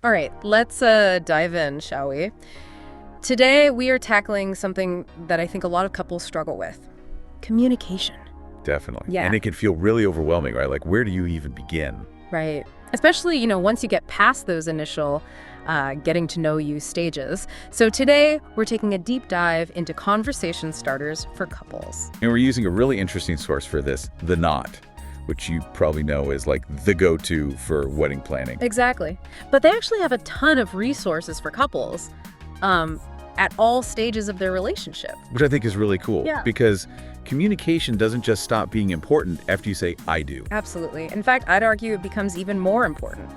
All right, let's dive in, shall we? Today, we are tackling something that I think a lot of couples struggle with: communication. Definitely. Yeah, And it can feel really overwhelming, right? Like, where do you even begin? right. Especially, once you get past those initial getting to know you stages. So today, we're taking a deep dive into conversation starters for couples. And we're using a really interesting source for this, The Knot, which you probably know is like the go-to for wedding planning. Exactly. But they actually have a ton of resources for couples at all stages of their relationship. Which I think is really cool. Yeah. Because communication doesn't just stop being important after you say, I do. Absolutely. In fact, I'd argue it becomes even more important,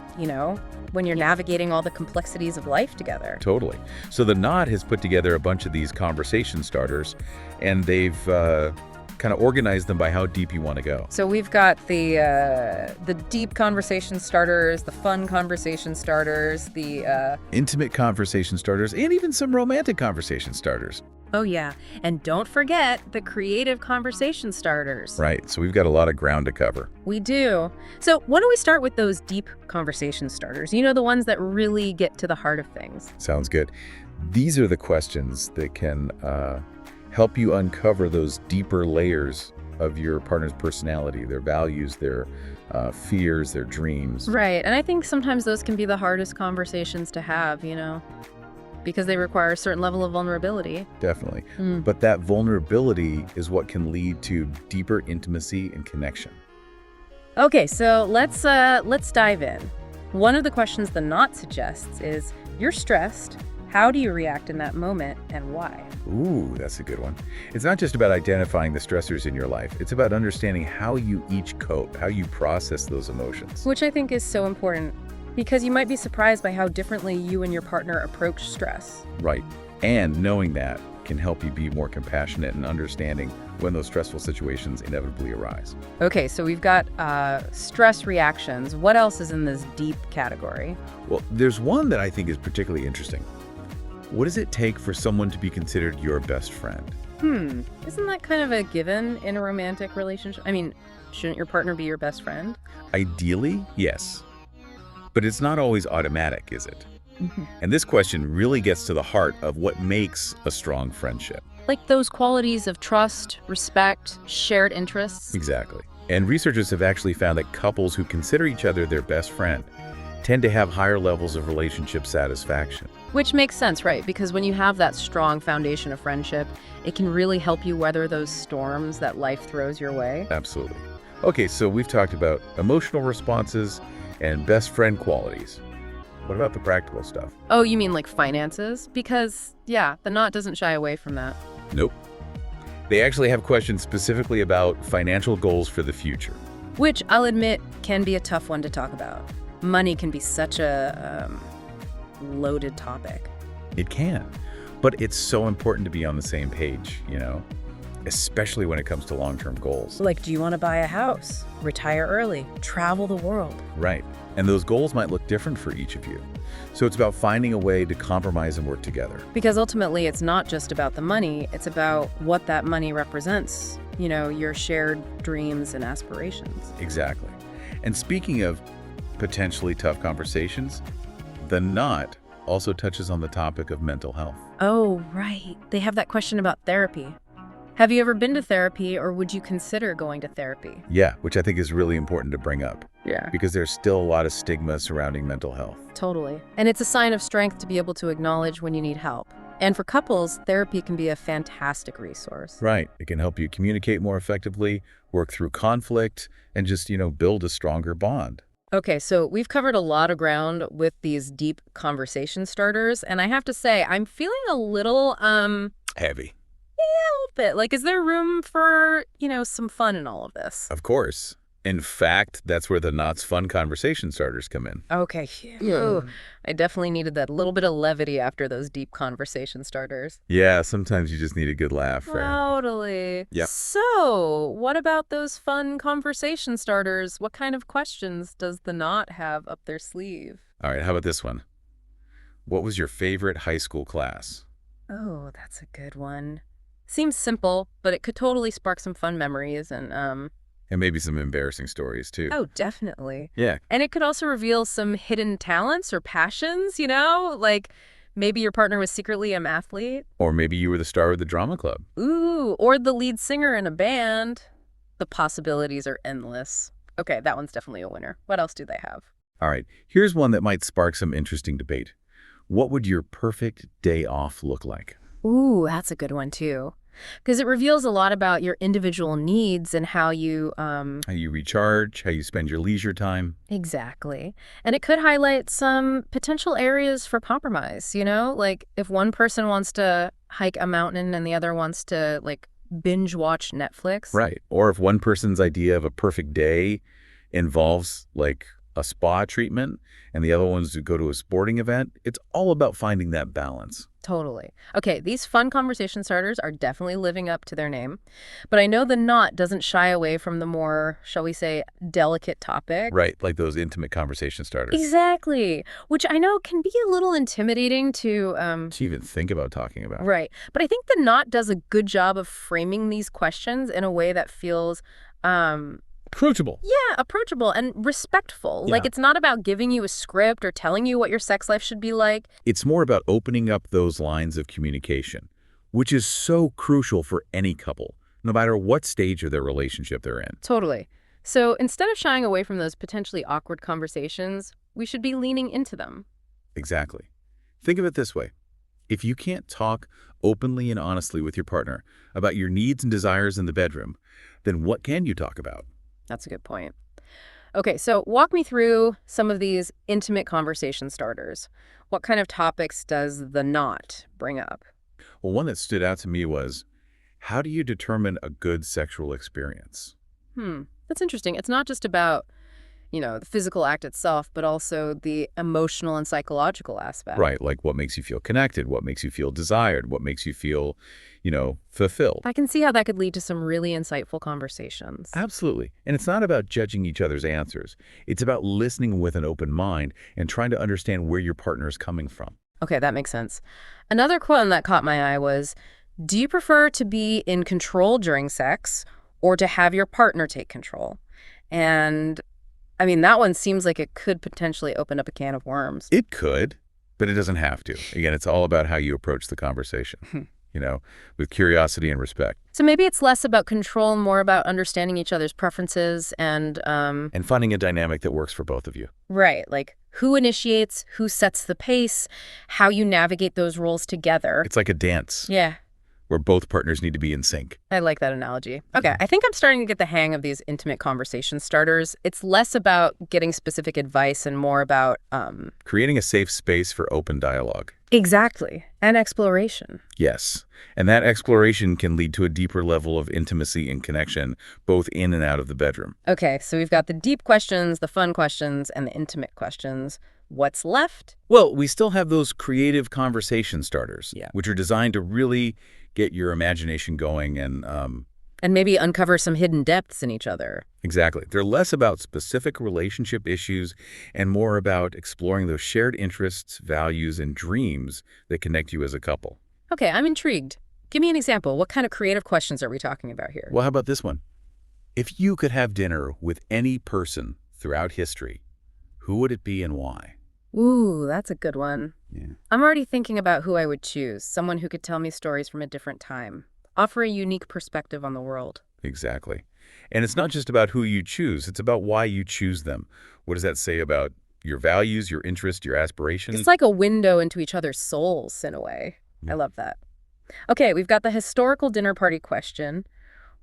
when you're navigating all the complexities of life together. Totally. So The Knot has put together a bunch of these conversation starters, and they've kind of organized them by how deep you want to go. So we've got the deep conversation starters, the fun conversation starters, the Intimate conversation starters, and even some romantic conversation starters. oh yeah, and don't forget the creative conversation starters. Right. So we've got a lot of ground to cover. We do. So why don't we start with those deep conversation starters? The ones that really get to the heart of things. Sounds good. These are the questions that can help you uncover those deeper layers of your partner's personality, their values, their fears, their dreams. Right, and I think sometimes those can be the hardest conversations to have, because they require a certain level of vulnerability. Definitely. But that vulnerability is what can lead to deeper intimacy and connection. Okay, so let's dive in. One of the questions the Knot suggests is, you're stressed. How do you react in that moment and why? Ooh, that's a good one. It's not just about identifying the stressors in your life. It's about understanding how you each cope, how you process those emotions. Which I think is so important, because you might be surprised by how differently you and your partner approach stress. Right. And knowing that can help you be more compassionate and understanding when those stressful situations inevitably arise. Okay, so we've got stress reactions. What else is in this deep category? Well, there's one that I think is particularly interesting. What does it take for someone to be considered your best friend? Isn't that kind of a given in a romantic relationship? I mean, shouldn't your partner be your best friend? Ideally, yes. But it's not always automatic, is it? And this question really gets to the heart of what makes a strong friendship. Like those qualities of trust, respect, shared interests. Exactly. And researchers have actually found that couples who consider each other their best friend tend to have higher levels of relationship satisfaction. Which makes sense, right? Because when you have that strong foundation of friendship, it can really help you weather those storms that life throws your way. Absolutely. Okay, so we've talked about emotional responses and best friend qualities. What about the practical stuff? Oh, you mean like finances? Because, yeah, the Knot doesn't shy away from that. Nope. They actually have questions specifically about financial goals for the future. Which, I'll admit, can be a tough one to talk about. Money can be such a loaded topic. It can, but it's so important to be on the same page, especially when it comes to long-term goals. Like, do you want to buy a house, retire early, travel the world? Right. And those goals might look different for each of you. So it's about finding a way to compromise and work together. Because ultimately, it's not just about the money, it's about what that money represents, your shared dreams and aspirations. Exactly. And speaking of potentially tough conversations, The Knot also touches on the topic of mental health. Oh, right. They have that question about therapy. Have you ever been to therapy, or would you consider going to therapy? Yeah, which I think is really important to bring up. Yeah. Because there's still a lot of stigma surrounding mental health. Totally. And it's a sign of strength to be able to acknowledge when you need help. And for couples, therapy can be a fantastic resource. Right. It can help you communicate more effectively, work through conflict, and just, build a stronger bond. Okay, so we've covered a lot of ground with these deep conversation starters, and I have to say, I'm feeling a little, Heavy. yeah, a little bit. Like, is there room for, some fun in all of this? Of course. In fact, that's where the Knot's fun conversation starters come in. Okay, phew. I definitely needed that little bit of levity after those deep conversation starters. Yeah, sometimes you just need a good laugh. Totally. Yep. So, what about those fun conversation starters? What kind of questions does the Knot have up their sleeve? All right, how about this one? What was your favorite high school class? Oh, that's a good one. Seems simple, but it could totally spark some fun memories and And maybe some embarrassing stories, too. Oh, definitely. Yeah. And it could also reveal some hidden talents or passions, like maybe your partner was secretly a mathlete. Or maybe you were the star of the drama club. Ooh, or the lead singer in a band. The possibilities are endless. Okay, that one's definitely a winner. What else do they have? All right, here's one that might spark some interesting debate. What would your perfect day off look like? Ooh, that's a good one too. Because it reveals a lot about your individual needs and how you, How you recharge, how you spend your leisure time. exactly. And it could highlight some potential areas for compromise, Like if one person wants to hike a mountain and the other wants to, binge watch Netflix. Right. Or if one person's idea of a perfect day involves, like, a spa treatment and the other one's to go to a sporting event, it's all about finding that balance. Totally. Okay, these fun conversation starters are definitely living up to their name. But I know the knot doesn't shy away from the more, shall we say, delicate topic. Right, like those intimate conversation starters. Exactly. Which I know can be a little intimidating to, To even think about talking about. right. But I think the knot does a good job of framing these questions in a way that feels, Approachable. yeah, approachable and respectful. Yeah. Like it's not about giving you a script or telling you what your sex life should be like. It's more about opening up those lines of communication, which is so crucial for any couple, no matter what stage of their relationship they're in. Totally. So instead of shying away from those potentially awkward conversations, we should be leaning into them. Exactly. Think of it this way. If you can't talk openly and honestly with your partner about your needs and desires in the bedroom, then what can you talk about? That's a good point. Okay, so walk me through some of these intimate conversation starters. What kind of topics does the knot bring up? Well, one that stood out to me was, how do you determine a good sexual experience? That's interesting. It's not just about, the physical act itself, but also the emotional and psychological aspect. Right, like what makes you feel connected, what makes you feel desired, what makes you feel, fulfilled. I can see how that could lead to some really insightful conversations. Absolutely. And it's not about judging each other's answers. It's about listening with an open mind and trying to understand where your partner is coming from. Okay, that makes sense. Another quote that caught my eye was, do you prefer to be in control during sex or to have your partner take control? And I mean, that one seems like it could potentially open up a can of worms. It could, but it doesn't have to. Again, it's all about how you approach the conversation, with curiosity and respect. So maybe it's less about control and more about understanding each other's preferences and And finding a dynamic that works for both of you. right, like who initiates, who sets the pace, how you navigate those roles together. It's like a dance Yeah, where both partners need to be in sync. I like that analogy. Okay, I think I'm starting to get the hang of these intimate conversation starters. It's less about getting specific advice and more about Creating a safe space for open dialogue. exactly, and exploration. Yes. And that exploration can lead to a deeper level of intimacy and connection, both in and out of the bedroom. Okay, so we've got the deep questions, the fun questions, and the intimate questions. What's left? Well, we still have those creative conversation starters, Yeah. which are designed to really get your imagination going and And maybe uncover some hidden depths in each other. exactly. They're less about specific relationship issues and more about exploring those shared interests, values, and dreams that connect you as a couple. Okay, I'm intrigued. Give me an example. What kind of creative questions are we talking about here? Well, how about this one? If you could have dinner with any person throughout history, who would it be and why? Ooh, that's a good one. Yeah. I'm already thinking about who I would choose. Someone who could tell me stories from a different time. Offer a unique perspective on the world. Exactly. And it's not just about who you choose, it's about why you choose them. What does that say about your values, your interests, your aspirations? It's like a window into each other's souls, in a way. I love that. Okay, we've got the historical dinner party question.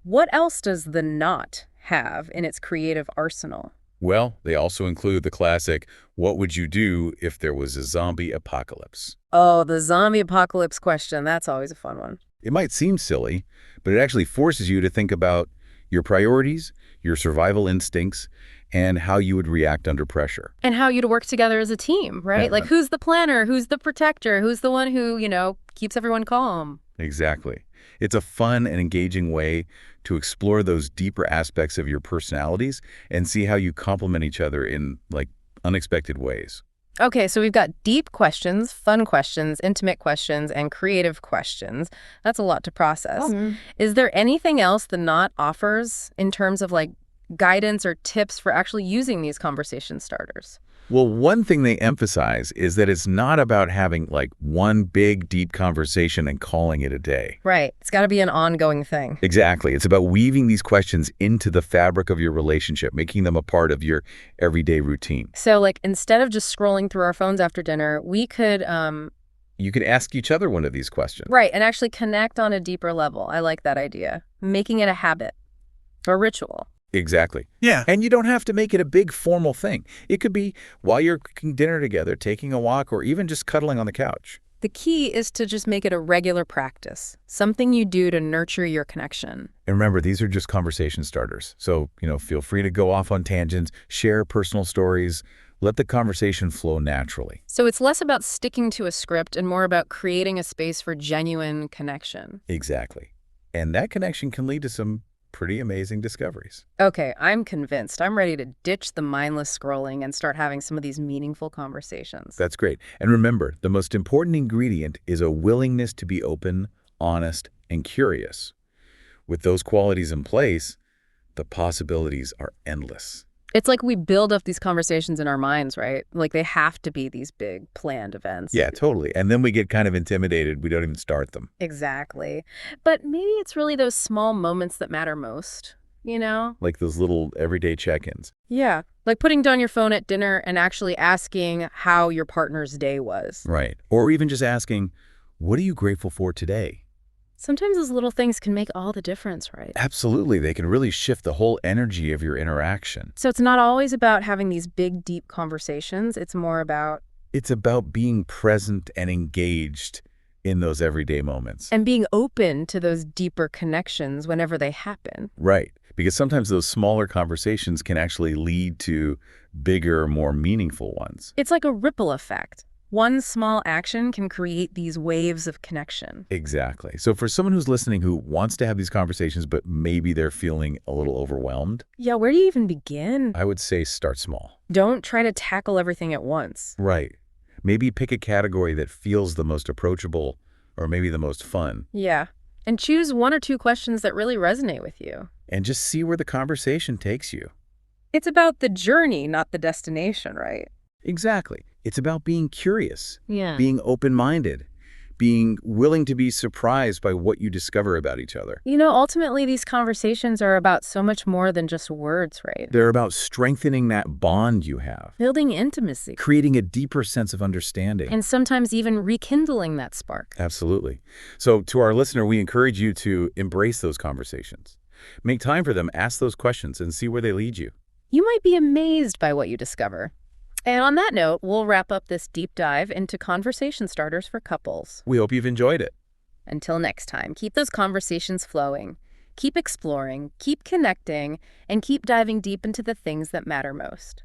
What else does the knot have in its creative arsenal? Well, they also include the classic, what would you do if there was a zombie apocalypse? Oh, the zombie apocalypse question. That's always a fun one. It might seem silly, but it actually forces you to think about your priorities, your survival instincts, and how you would react under pressure. And how you'd work together as a team, right? Yeah. Like who's the planner? Who's the protector? Who's the one who, keeps everyone calm? Exactly. It's a fun and engaging way to explore those deeper aspects of your personalities and see how you complement each other in, unexpected ways. Okay, so we've got deep questions, fun questions, intimate questions, and creative questions. That's a lot to process. Is there anything else the knot offers in terms of guidance or tips for actually using these conversation starters? Well, one thing they emphasize is that it's not about having like one big, deep conversation and calling it a day. Right. It's got to be an ongoing thing. Exactly. It's about weaving these questions into the fabric of your relationship, making them a part of your everyday routine. So, like, instead of just scrolling through our phones after dinner, we could, You can ask each other one of these questions. right, and actually connect on a deeper level. I like that idea. Making it a habit, a ritual. Exactly. Yeah. And you don't have to make it a big formal thing. It could be while you're cooking dinner together, taking a walk, or even just cuddling on the couch. The key is to just make it a regular practice, something you do to nurture your connection. And remember, these are just conversation starters. So, feel free to go off on tangents, share personal stories, let the conversation flow naturally. So it's less about sticking to a script and more about creating a space for genuine connection. Exactly. And that connection can lead to some pretty amazing discoveries. Okay, I'm convinced. I'm ready to ditch the mindless scrolling and start having some of these meaningful conversations. That's great. And remember, the most important ingredient is a willingness to be open, honest, and curious. With those qualities in place, the possibilities are endless. It's like we build up these conversations in our minds, right? Like they have to be these big planned events. Yeah, totally. And then we get kind of intimidated. We don't even start them. Exactly. But maybe it's really those small moments that matter most, you know? Like those little everyday check-ins. Yeah. Like putting down your phone at dinner and actually asking how your partner's day was. Right. Or even just asking, what are you grateful for today? Sometimes those little things can make all the difference, right? Absolutely. They can really shift the whole energy of your interaction. So it's not always about having these big, deep conversations. It's more about... It's about being present and engaged in those everyday moments. and being open to those deeper connections whenever they happen. Right. Because sometimes those smaller conversations can actually lead to bigger, more meaningful ones. It's like a ripple effect. One small action can create these waves of connection. Exactly. So for someone who's listening who wants to have these conversations, but maybe they're feeling a little overwhelmed, Yeah, where do you even begin? I would say start small. Don't try to tackle everything at once. Right. Maybe pick a category that feels the most approachable or maybe the most fun, Yeah. And choose one or two questions that really resonate with you. and just see where the conversation takes you. It's about the journey, not the destination, right? Exactly. It's about being curious, Yeah. being open-minded, being willing to be surprised by what you discover about each other. You know, ultimately, these conversations are about so much more than just words, right? They're about strengthening that bond you have, Building intimacy. creating a deeper sense of understanding. And sometimes even rekindling that spark. Absolutely. So to our listener, we encourage you to embrace those conversations. Make time for them, ask those questions, and see where they lead you. You might be amazed by what you discover. And on that note, we'll wrap up this deep dive into conversation starters for couples. We hope you've enjoyed it. Until next time, keep those conversations flowing. Keep exploring, keep connecting, and keep diving deep into the things that matter most.